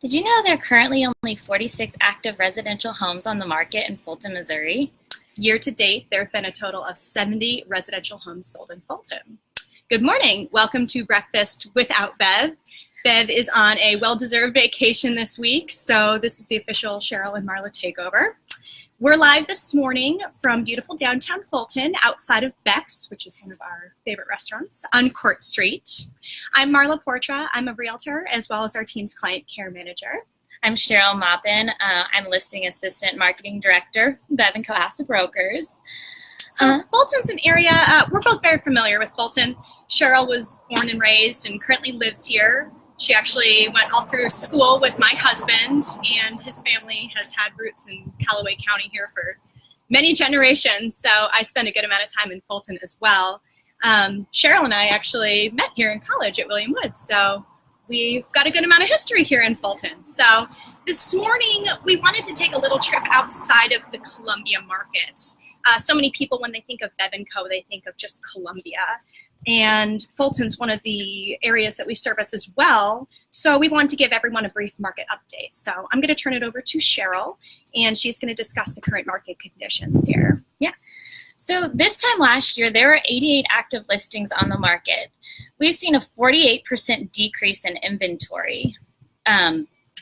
Did you know there are currently only 46 active residential homes on the market in Fulton, Missouri? Year to date, there have been a total of 70 residential homes sold in Fulton. Good morning. Welcome to Breakfast Without Bev. Bev is on a well-deserved vacation this week, so this is the official Cheryl and Marla Takeover. We're live this morning from beautiful downtown Fulton, outside of Beck's, which is one of our favorite restaurants, on Court Street. I'm Marla Portra. I'm a realtor as well as our team's client care manager. I'm Cheryl Marla. I'm Listing Assistant Marketing Director, Bev & Co. House of Brokers. So Fulton's an area, we're both very familiar with Fulton. Cheryl was born and raised and currently lives here. She actually went all through school with my husband, and his family has had roots in Callaway County here for many generations, so I spent a good amount of time in Fulton as well. Cheryl and I actually met here in college at William Woods, so we've got a good amount of history here in Fulton. So this morning, we wanted to take a little trip outside of the Columbia market. So many people, when they think of Bev & Co., they think of just Columbia. And Fulton's one of the areas that we service as well. So we want to give everyone a brief market update. So I'm going to turn it over to Cheryl, and she's going to discuss the current market conditions here. Yeah. So this time last year, there were 88 active listings on the market. We've seen a 48% decrease in inventory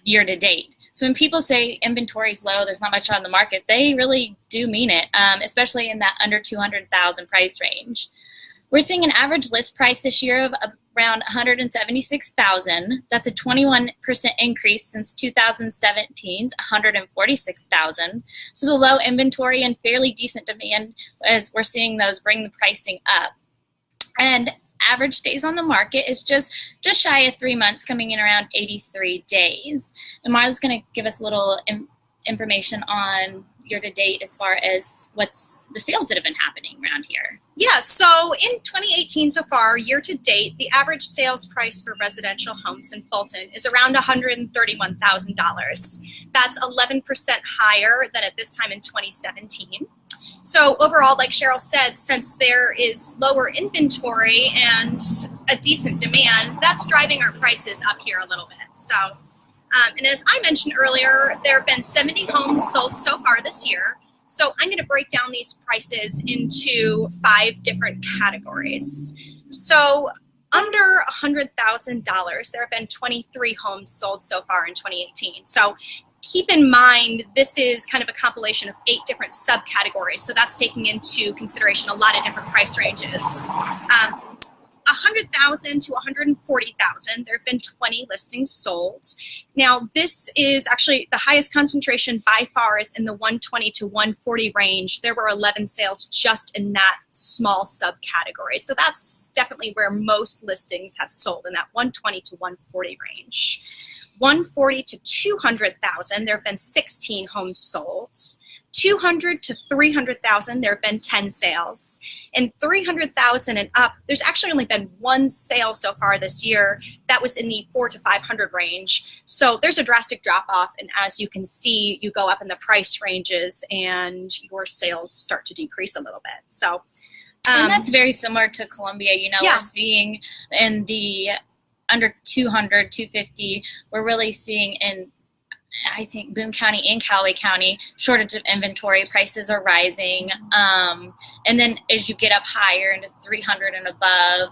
year to date. So when people say inventory is low, there's not much on the market, they really do mean it, especially in that under 200,000 price range. We're seeing an average list price this year of around $176,000. That's a 21% increase since 2017's $146,000. So the low inventory and fairly decent demand, as we're seeing those, bring the pricing up. And average days on the market is just shy of 3 months, coming in around 83 days. And Marla's going to give us a little information on year to date as far as what's the sales that have been happening around here. Yeah, so in 2018 so far, year to date, the average sales price for residential homes in Fulton is around $131,000. That's 11% higher than at this time in 2017. So overall, like Cheryl said, since there is lower inventory and a decent demand, that's driving our prices up here a little bit. So, and as I mentioned earlier, there have been 70 homes sold so far this year. So I'm going to break down these prices into 5 different categories. So under $100,000, there have been 23 homes sold so far in 2018. So keep in mind, this is kind of a compilation of 8 different subcategories. So that's taking into consideration a lot of different price ranges. 100,000 to 140,000, there have been 20 listings sold. Now, this is actually the highest concentration by far is in the 120 to 140 range. There were 11 sales just in that small subcategory. So that's definitely where most listings have sold, in that 120 to 140 range. 140 to 200,000, there have been 16 homes sold. 200 to 300,000, there have been 10 sales. And 300,000 and up, there's actually only been 1 sale so far this year. That was in the 400 to 500 range. So there's a drastic drop off, and as you can see, you go up in the price ranges and your sales start to decrease a little bit. So, and that's very similar to Columbia. You know, yeah. We're seeing in the under 200, 250, we're really seeing in, I think, Boone County and Callaway County, shortage of inventory, prices are rising. And then as you get up higher into 300 and above,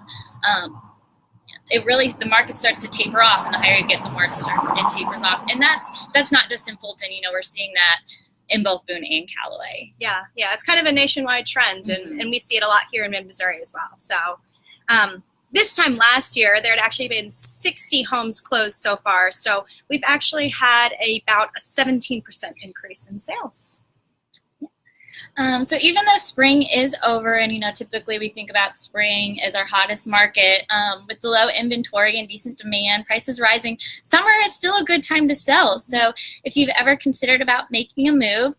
the market starts to taper off, and the higher you get, the more it tapers off. And that's not just in Fulton. You know, we're seeing that in both Boone and Callaway. Yeah, it's kind of a nationwide trend, and we see it a lot here in mid-Missouri as well. So, this time last year, there had actually been 60 homes closed so far. So we've actually had about a 17% increase in sales. So even though spring is over, and typically we think about spring as our hottest market, with the low inventory and decent demand, prices rising, summer is still a good time to sell. So if you've ever considered about making a move,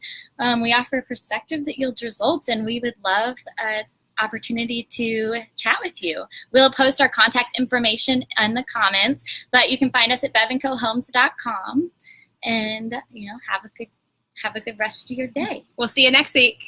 we offer a perspective that yields results, and we would love opportunity to chat with you. We'll post our contact information in the comments, but you can find us at bevandcohomes.com, and have a good rest of your day. We'll see you next week.